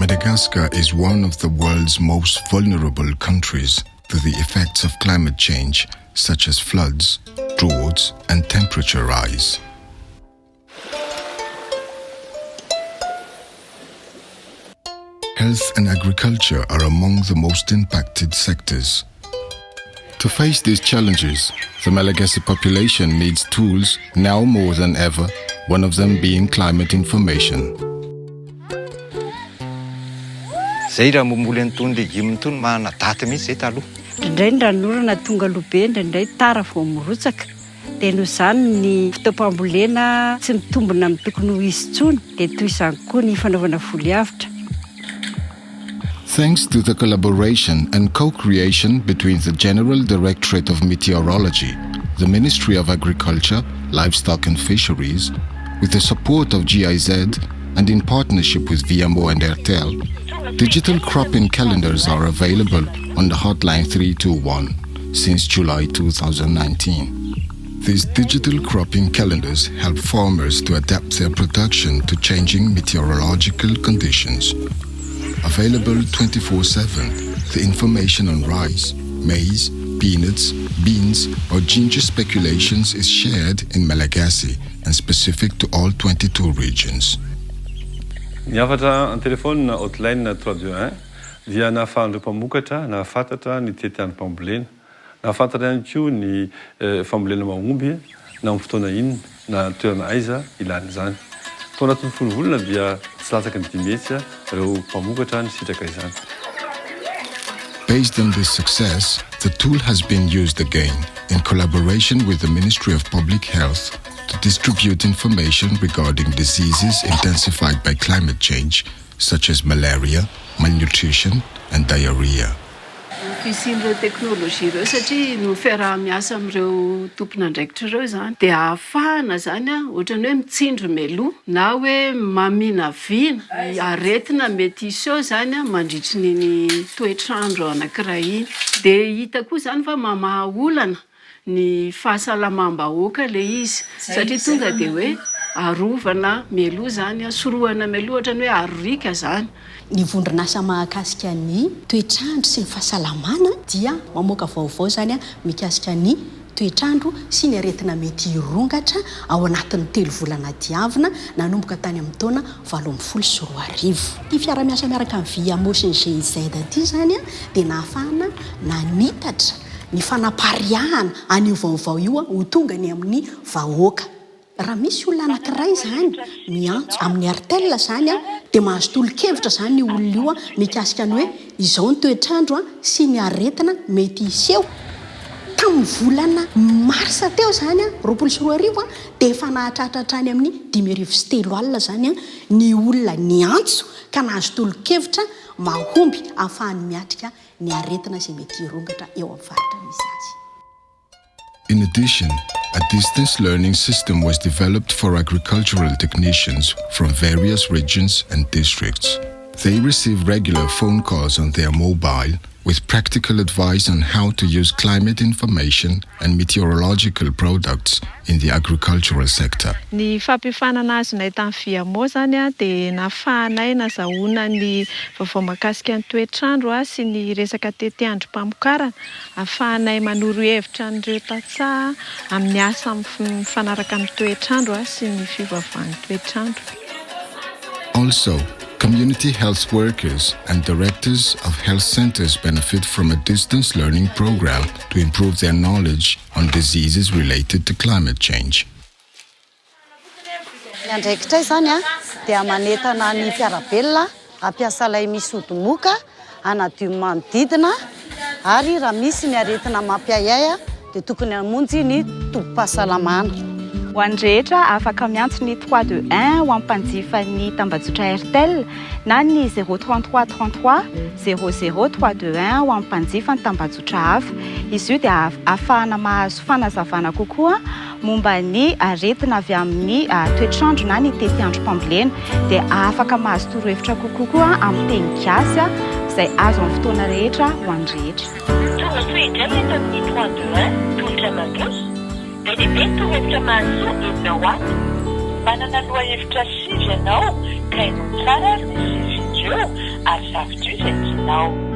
Madagascar is one of the world's most vulnerable countries to the effects of climate change, such as floods, droughts, and temperature rise. Health and agriculture are among the most impacted sectors. To face these challenges, the Malagasy population needs tools now more than ever, one of them being climate information. Zay raha mamoly an'itony légume itony mahana daty mihitsy zay taloha. Indray ny ranorana tonga lobe, indray tara vao mirotsaka. Dia noho izany ny fotoam-pambolena tsy mitombina amin'ny tokony ho izy intsony, dia toy izany koa ny fanaovana volyavitra. Thanks to the collaboration and co-creation between the General Directorate of Meteorology, the Ministry of Agriculture, Livestock and Fisheries, with the support of GIZ and in partnership with VMO and Airtel, digital cropping calendars are available on the hotline 321 since July 2019. These digital cropping calendars help farmers to adapt their production to changing meteorological conditions. Available 24/7, the information on rice, maize, peanuts, beans or ginger speculations is shared in Malagasy and specific to all 22 regions. Niafatra an téléphone na hotline na 321 dia nahafahan'ireo mpamokatra nahafantatra ny tetean'ny mpambolena, nahafantatra ihany koa ny fambolena mahomby na amin'ny fotoana inona na toerana aiza ilana izany. Tao anatin'ny folo volana dia tsy latsaky ny 10 metsy ireo mpamokatra ny sitraka izany. Based on this success, the tool has been used again in collaboration with the Ministry of Public Health to distribute information regarding diseases intensified by climate change, such as malaria, malnutrition, and diarrhea. Fisian'ireo teknôlôjia ireo satria no fiaraha-miasa amin'ireo tompon'andraikitra ireo zany dia ahafahana zany ohatrany hoe mitsindry meloa na hoe mamina vina aretina mety iseho zany mandritry ny toetrandro anankiray iny. Dia hita koa zany fa mamaha olana ny fahasalamam-bahoaka le izy satria tonga dia hoe arovana meloa zany, sorohana meloa ohatrany hoe arorika zany. Ny vondronasa mahakasika ny toetrandro sy ny fahasalamana dia mamoaka vaovao zany mikasika ny toetrandro sy ny aretina mety hirongatra ao anatin'ny 3 volana diavina nanomboka tany amin'ny taona 2024. Ty fiara-miasa miaraka amin'ny VMO sy ny GIZ ty zany dia nahafahana nanitatra ny fanapariahana an'io vaovao io ho tonga ny amin'ny vahoaka. Raha misy olona anankiray zany miantso amin'ny Airtel zany dia mahazo tolo-kevitra zany ny olona io mikasika ny hoe izao ny toetrandro sy ny aretina mety iseho. Tamin'ny volana marsa teo zany 2024 dia efa nahatratratra any amin'ny 5,300 alina zany ny olona niantso ka nahazo tolo-kevitra mahomby ahafahany miatrika ny aretina izay mety hirongatra eo amin'ny faritra misy azy. In addition, a distance learning system was developed for agricultural technicians from various regions and districts. They receive regular phone calls on their mobile with practical advice on how to use climate information and meteorological products in the agricultural sector. Ny fampifanana azonay tamin'ny VMO zany dia nafahanay nazahoana ny vaovao mahakasika ny toetrandro sy ny resaka teteandro mpamokarana, afahanay manoro hevitra an'ireo tantsaha amin'ny asa mifanaraka amin'ny toetrandro sy ny fivavahan'ny toetrandro. Also, community health workers and directors of health centers benefit from a distance learning program to improve their knowledge on diseases related to climate change. Ny andraikitra izany dia manetana ny fiarabelona ampiasa lay misy odomoka anadio manodidina ary raha misy ny aretina mampiayay dia tokony hamonjy ny tobim-pahasalamana. Ho an'ny rehetra afaka miantso ny 321 ho ampanjifa ny tambazotra Airtel na ny 033 33 00 321 ho ampanjifa ny tambazotra hafa. Izy io dia ahafahana mahazo fanazavana kokoa momba ny aretina avy amin'ny toetrandro na ny teteandro mpambolena dia afaka mahazo torohevitra kokoa amin'ny teny gasy izay azo amin'ny fotoana rehetra ho an'ny rehetra. Tonga soa idrafeta amin'ny 321 tolotra mandroso dia lehibe torohevitra mahazo enao ato. Manana lohahevitra 6 ianao ka hainao tsara ny sivy ireo sakafo izay tianao.